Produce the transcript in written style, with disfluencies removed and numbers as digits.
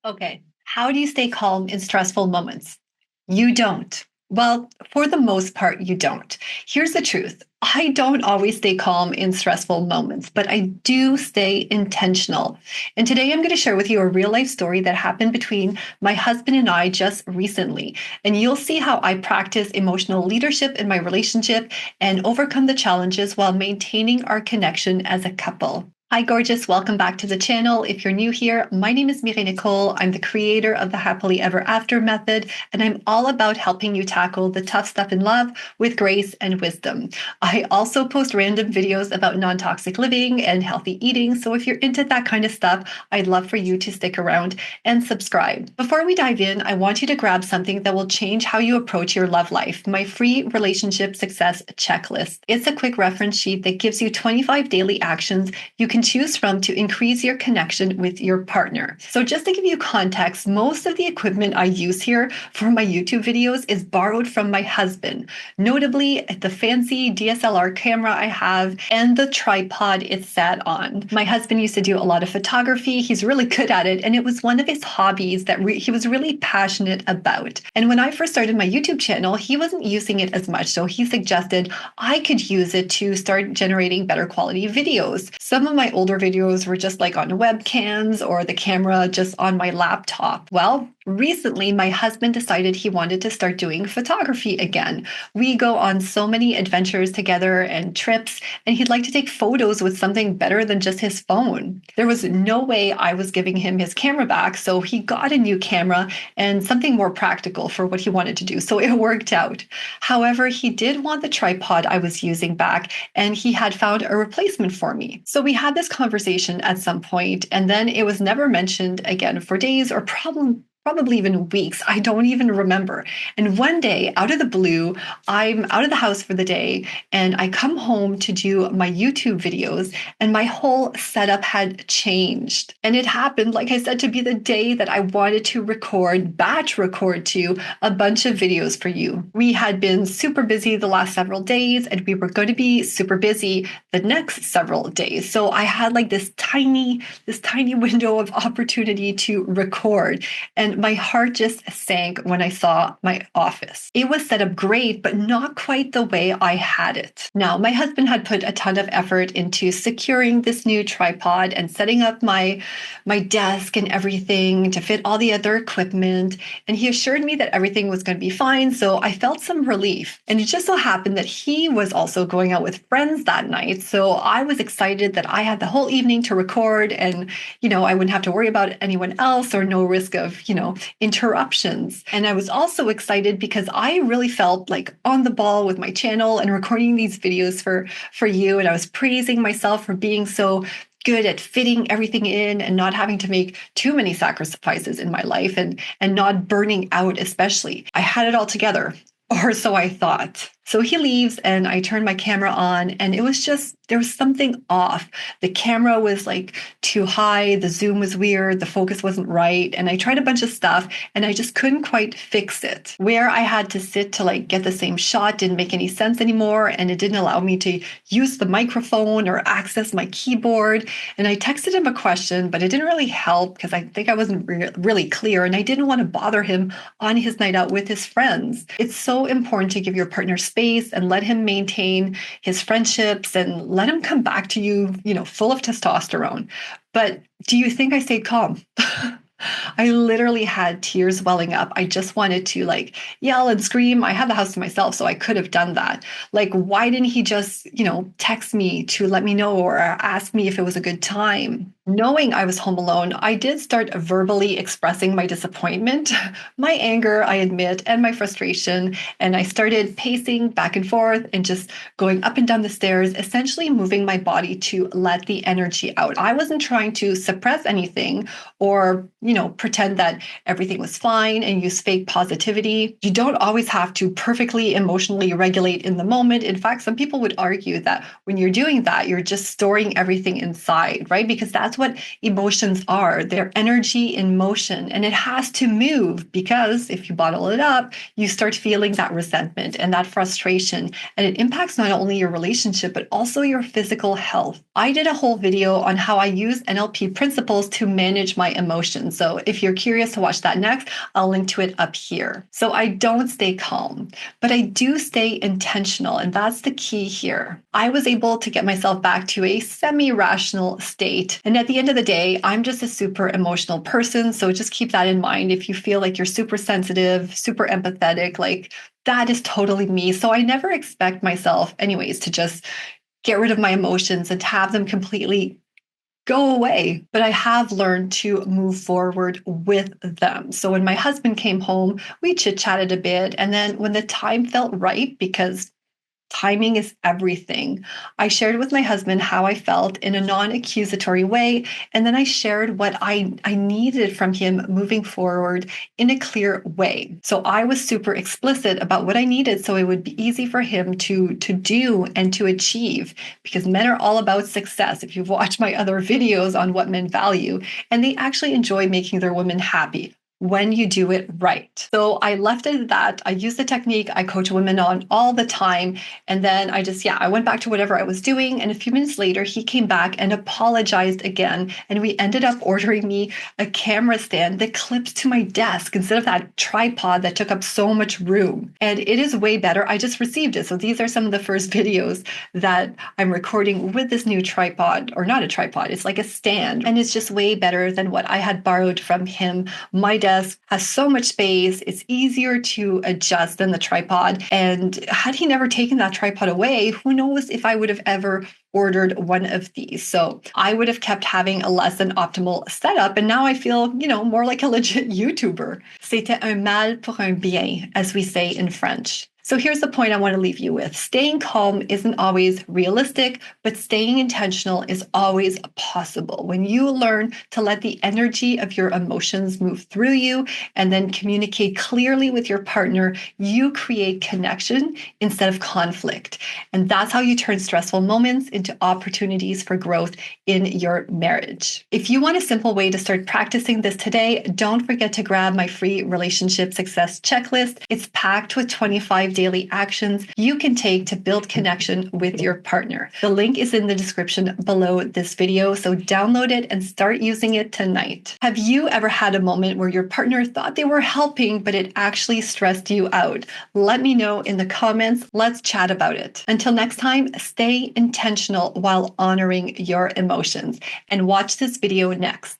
Okay. How do you stay calm in stressful moments? You don't. Well, for the most part, you don't. Here's the truth. I don't always stay calm in stressful moments, but I do stay intentional. And today I'm going to share with you a real life story that happened between my husband and I just recently. And you'll see how I practice emotional leadership in my relationship and overcome the challenges while maintaining our connection as a couple. Hi, gorgeous. Welcome back to the channel. If you're new here, my name is Mireille Nicole. I'm the creator of the Happily Ever After method, and I'm all about helping you tackle the tough stuff in love with grace and wisdom. I also post random videos about non-toxic living and healthy eating. So if you're into that kind of stuff, I'd love for you to stick around and subscribe. Before we dive in, I want you to grab something that will change how you approach your love life, my free relationship success checklist. It's a quick reference sheet that gives you 25 daily actions you can choose from to increase your connection with your partner. So just to give you context, most of the equipment I use here for my YouTube videos is borrowed from my husband, notably the fancy DSLR camera I have and the tripod it's sat on. My husband used to do a lot of photography. He's really good at it, and it was one of his hobbies that he was really passionate about. And when I first started my YouTube channel, he wasn't using it as much, so he suggested I could use it to start generating better quality videos. Some of my older videos were just like on webcams or the camera just on my laptop. Well, recently, my husband decided he wanted to start doing photography again. We go on so many adventures together and trips, and he'd like to take photos with something better than just his phone. There was no way I was giving him his camera back, so he got a new camera and something more practical for what he wanted to do. So it worked out. However, he did want the tripod I was using back, and he had found a replacement for me. So we had this conversation at some point, and then it was never mentioned again for days or probably even weeks. I don't even remember. And one day, out of the blue, I'm out of the house for the day and I come home to do my YouTube videos, and my whole setup had changed. And it happened, like I said, to be the day that I wanted to batch record to a bunch of videos for you. We had been super busy the last several days, and we were going to be super busy the next several days. So I had like this tiny window of opportunity to record. And my heart just sank when I saw my office. It was set up great, but not quite the way I had it. Now, my husband had put a ton of effort into securing this new tripod and setting up my desk and everything to fit all the other equipment. And he assured me that everything was going to be fine. So I felt some relief. And it just so happened that he was also going out with friends that night. So I was excited that I had the whole evening to record, and, I wouldn't have to worry about anyone else or no risk of, interruptions. And I was also excited because I really felt like on the ball with my channel and recording these videos for you. And I was praising myself for being so good at fitting everything in and not having to make too many sacrifices in my life and not burning out, especially. I had it all together, or so I thought. So he leaves and I turn my camera on, and it was just, there was something off. The camera was like too high. The zoom was weird. The focus wasn't right. And I tried a bunch of stuff and I just couldn't quite fix it. Where I had to sit to like get the same shot didn't make any sense anymore. And it didn't allow me to use the microphone or access my keyboard. And I texted him a question, but it didn't really help because I think I wasn't really clear. And I didn't want to bother him on his night out with his friends. It's so important to give your partner space and let him maintain his friendships and let him come back to you, full of testosterone. But do you think I stayed calm? I literally had tears welling up. I just wanted to like yell and scream. I had the house to myself, so I could have done that. Like, why didn't he just, text me to let me know or ask me if it was a good time? Knowing I was home alone, I did start verbally expressing my disappointment, my anger, I admit, and my frustration. And I started pacing back and forth and just going up and down the stairs, essentially moving my body to let the energy out. I wasn't trying to suppress anything or, pretend that everything was fine and use fake positivity. You don't always have to perfectly emotionally regulate in the moment. In fact, some people would argue that when you're doing that, you're just storing everything inside, right? Because that's what emotions are. They're energy in motion, and it has to move, because if you bottle it up, you start feeling that resentment and that frustration, and it impacts not only your relationship, but also your physical health. I did a whole video on how I use NLP principles to manage my emotions. So if If you're curious to watch that next, I'll link to it up here. So I don't stay calm, but I do stay intentional. And that's the key here. I was able to get myself back to a semi-rational state. And at the end of the day, I'm just a super emotional person. So just keep that in mind. If you feel like you're super sensitive, super empathetic, like that is totally me. So I never expect myself, anyways, to just get rid of my emotions and to have them completely go away. But I have learned to move forward with them. So when my husband came home, we chit chatted a bit. And then when the time felt right, because timing is everything, I shared with my husband how I felt in a non-accusatory way. And then I shared what I needed from him moving forward in a clear way. So I was super explicit about what I needed so it would be easy for him to do and to achieve, because men are all about success. If you've watched my other videos on what men value, and they actually enjoy making their women happy when you do it right. So I left it at that. I use the technique I coach women on all the time. And then I went back to whatever I was doing. And a few minutes later, he came back and apologized again. And we ended up ordering me a camera stand that clips to my desk instead of that tripod that took up so much room. And it is way better. I just received it. So these are some of the first videos that I'm recording with this new tripod, or not a tripod, it's like a stand. And it's just way better than what I had borrowed from him. My desk has so much space. It's easier to adjust than the tripod. And had he never taken that tripod away, who knows if I would have ever ordered one of these. So I would have kept having a less than optimal setup. And now I feel, more like a legit YouTuber. C'était un mal pour un bien, as we say in French. So here's the point I want to leave you with. Staying calm isn't always realistic, but staying intentional is always possible. When you learn to let the energy of your emotions move through you and then communicate clearly with your partner, you create connection instead of conflict. And that's how you turn stressful moments into opportunities for growth in your marriage. If you want a simple way to start practicing this today, don't forget to grab my free relationship success checklist. It's packed with 25 daily actions you can take to build connection with your partner. The link is in the description below this video, so download it and start using it tonight. Have you ever had a moment where your partner thought they were helping, but it actually stressed you out? Let me know in the comments. Let's chat about it. Until next time, stay intentional while honoring your emotions, and watch this video next.